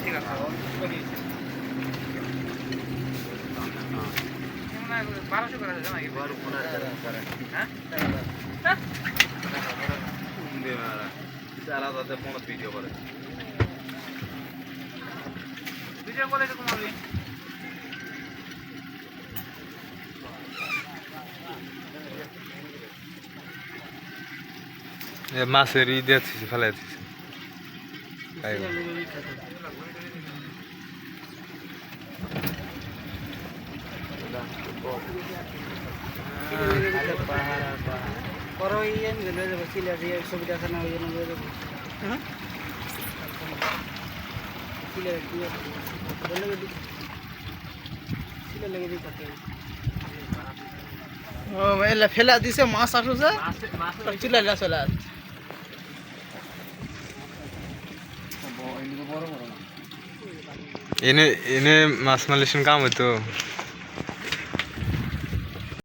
ঠিক আছে 1200 করে আছে নাকি হ্যাঁ ভিডিও করে কমাবি মাছের ই দিয়ে ফেলাই দিচ্ছে পরে ইয়ে লয়ে যাবো সিলেট ছবি দেখা না ওই লয়ে যাবো সিলেট সিলেট লেগে দিতে ও এলা ফেলা দিছে মাছ আসু যে চলে চলে এনে এনে মাছ মালিশের কাম হইতো